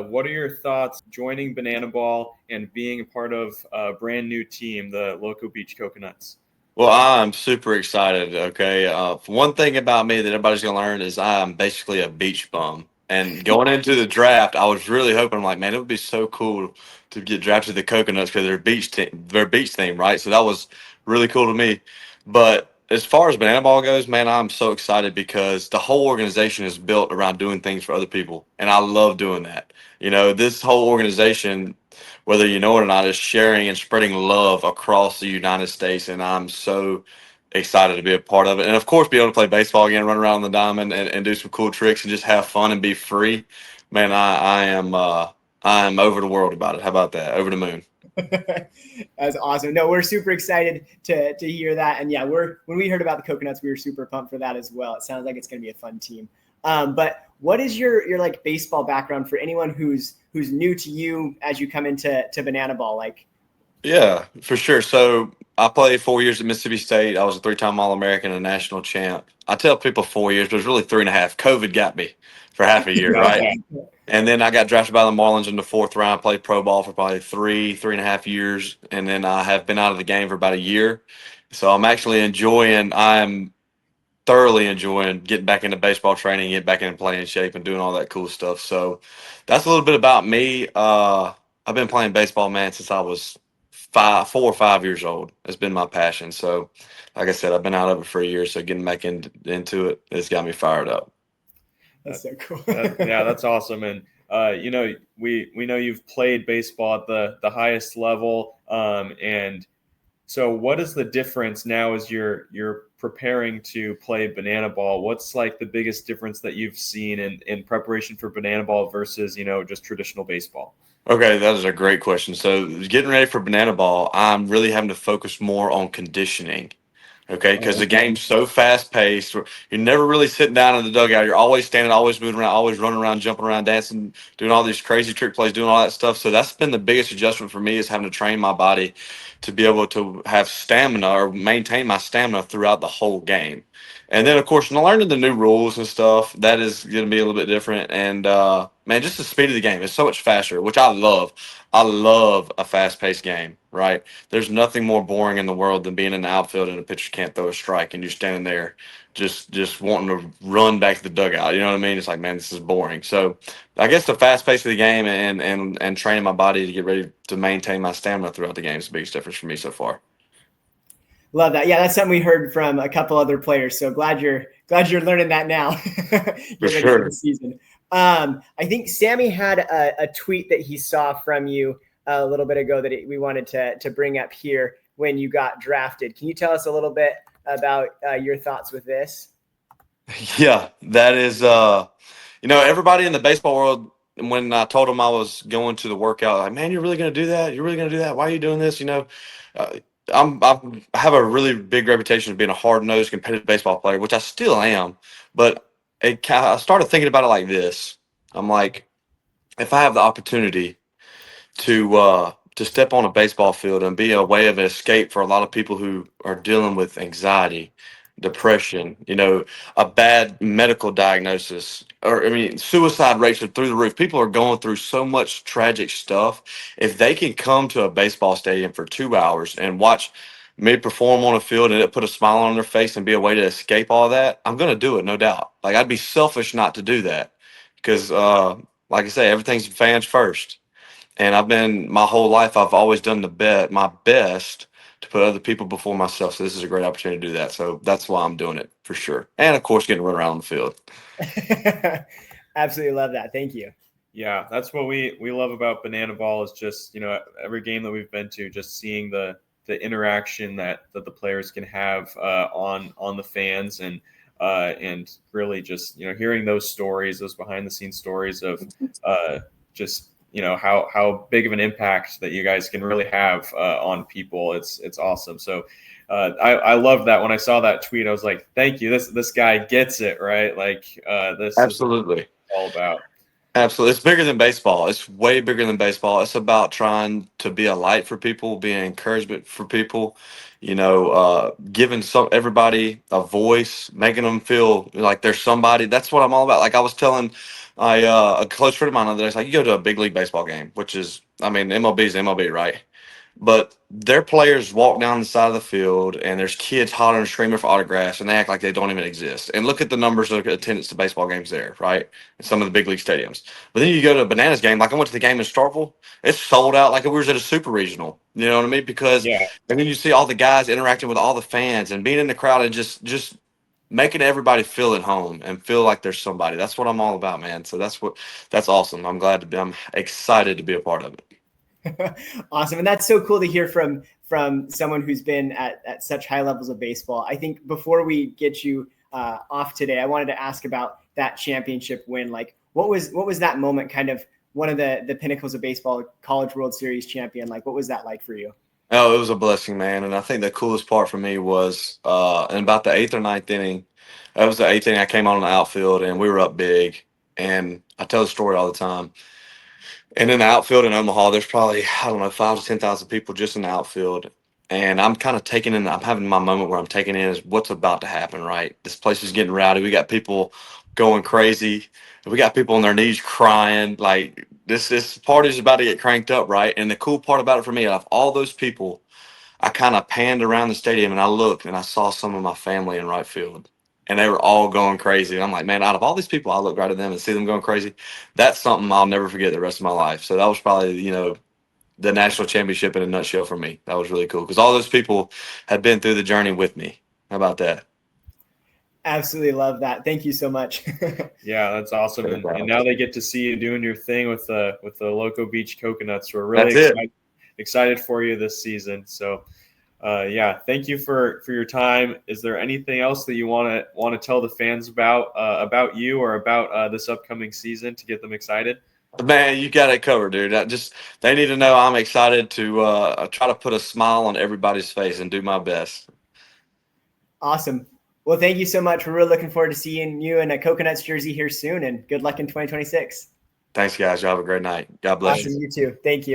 What are your thoughts joining Banana Ball and being a part of a brand new team, the Loco Beach Coconuts? Well, I'm super excited. Okay. One thing about me that everybody's going to learn is I'm basically a beach bum. And going into the draft, I was really hoping, I'm like, man, it would be so cool to get drafted to the Coconuts because their beach team, right? So that was really cool to me. But as far as Banana Ball goes, man, I'm so excited because the whole organization is built around doing things for other people. And I love doing that. This whole organization, whether you know it or not, is sharing and spreading love across the United States. And I'm so excited to be a part of it. And of course, be able to play baseball again, run around the diamond and do some cool tricks and just have fun and be free. Man, I am over the world about it. How about that? Over the moon. That's awesome. No, we're super excited to hear that. And yeah, when we heard about the Coconuts, we were super pumped for that as well. It sounds like it's going to be a fun team. But what is your like baseball background for anyone who's new to you as you come into Banana Ball? Like, Yeah, for sure. So I played 4 years at Mississippi State. I was a three-time All-American and a national champ. I tell people 4 years, but it was really 3.5. COVID got me for half a year, right? okay. And then I got drafted by the Marlins in the fourth round. Played pro ball for probably 3.5 years, and then I have been out of the game for about a year. So I'm thoroughly enjoying getting back into baseball training, getting back into playing shape, and doing all that cool stuff. So that's a little bit about me. I've been playing baseball, man, since I was 4 or 5 years old. It's been my passion. So, like I said, I've been out of it for a year. So getting back into it, it's got me fired up. That's so cool. Yeah, that's awesome. And we know you've played baseball at the highest level. And so, what is the difference now as you're preparing to play Banana Ball? What's like the biggest difference that you've seen in preparation for Banana Ball versus just traditional baseball? Okay, that is a great question. So, getting ready for Banana Ball, I'm really having to focus more on conditioning. Okay, because Oh, the okay. game's so fast paced. You're never really sitting down in the dugout. You're always standing, always moving around, always running around, jumping around, dancing, doing all these crazy trick plays, doing all that stuff. So that's been the biggest adjustment for me is having to train my body to be able to have stamina or maintain my stamina throughout the whole game. And then, of course, learning the new rules and stuff, that is going to be a little bit different. And, man, just the speed of the game is so much faster, which I love. I love a fast paced game, right? There's nothing more boring in the world than being in the outfield and a pitcher can't throw a strike and you're standing there just wanting to run back to the dugout. You know what I mean? It's like, man, this is boring. So I guess the fast pace of the game and training my body to get ready to maintain my stamina throughout the game is the biggest difference for me so far. Love that. Yeah, that's something we heard from a couple other players. So glad you're learning that now. For You're ready for the sure. season. I think Sammy had a tweet that he saw from you a little bit ago that we wanted to bring up here when you got drafted. Can you tell us a little bit about your thoughts with this? Yeah, that is, everybody in the baseball world, when I told them I was going to the workout, like, man, you're really going to do that? You're really going to do that? Why are you doing this? Uh, I have a really big reputation of being a hard nosed competitive baseball player, which I still am. But I started thinking about it like this. I'm like, if I have the opportunity to step on a baseball field and be a way of escape for a lot of people who are dealing with anxiety, depression, a bad medical diagnosis, or I mean, suicide rates are through the roof. People are going through so much tragic stuff. If they can come to a baseball stadium for 2 hours and watch me perform on a field and it put a smile on their face and be a way to escape all that, I'm going to do it, no doubt. Like, I'd be selfish not to do that because, like I say, everything's fans first. And my whole life, I've always done my best to put other people before myself. So this is a great opportunity to do that. So that's why I'm doing it for sure. And of course, getting to run around the field. Absolutely love that. Thank you. Yeah, that's what we love about Banana Ball is just every game that we've been to, just seeing the interaction that the players can have on the fans and really just hearing those stories, those behind the scenes stories of just how big of an impact that you guys can really have on people. It's awesome. So I love that. When I saw that tweet, I was like, thank you. This guy gets it, right? Like this is what Absolutely. it's all about. Absolutely. It's bigger than baseball. It's way bigger than baseball. It's about trying to be a light for people, be an encouragement for people, giving everybody a voice, making them feel like there's somebody. That's what I'm all about. Like I was telling A close friend of mine the other day was like, you go to a big league baseball game, which is, I mean, MLB is MLB, right? But their players walk down the side of the field, and there's kids hollering and screaming for autographs, and they act like they don't even exist. And look at the numbers of attendance to baseball games there, right? In some of the big league stadiums. But then you go to a Bananas game, like I went to the game in Starkville, it's sold out like if we was at a super regional. You know what I mean? Because Yeah. and then you see all the guys interacting with all the fans and being in the crowd and just making everybody feel at home and feel like there's somebody. That's what I'm all about, man. So that's awesome. I'm excited to be a part of it. Awesome. And that's so cool to hear from someone who's been at such high levels of baseball. I think before we get you off today, I wanted to ask about that championship win. Like what was that moment, kind of one of the pinnacles of baseball, College World Series champion? Like what was that like for you? Oh, it was a blessing, man. And I think the coolest part for me was in about the eighth or ninth inning. That was the eighth inning. I came on the outfield and we were up big. And I tell the story all the time. And in the outfield in Omaha, there's probably, I don't know, 5 to 10,000 people just in the outfield. And I'm kind of I'm having my moment where I'm taking in is what's about to happen, right? This place is getting rowdy. We got people going crazy. We got people on their knees crying. Like this party's about to get cranked up, right? And the cool part about it for me, out of all those people, I kind of panned around the stadium and I looked and I saw some of my family in right field. And they were all going crazy. And I'm like, man, out of all these people, I look right at them and see them going crazy. That's something I'll never forget the rest of my life. So that was probably, the national championship in a nutshell for me. That was really cool because all those people had been through the journey with me. How about that? Absolutely love that. Thank you so much. Yeah, that's awesome. And now they get to see you doing your thing with the Loco Beach Coconuts. We're really excited for you this season. So yeah, thank you for your time. Is there anything else that you want to tell the fans about you or about this upcoming season to get them excited? Man, you got it covered, dude. They need to know I'm excited to try to put a smile on everybody's face and do my best. Awesome. Well, thank you so much. We're really looking forward to seeing you in a Coconuts jersey here soon, and good luck in 2026. Thanks, guys. You have a great night. God bless you. Awesome. You too. Thank you.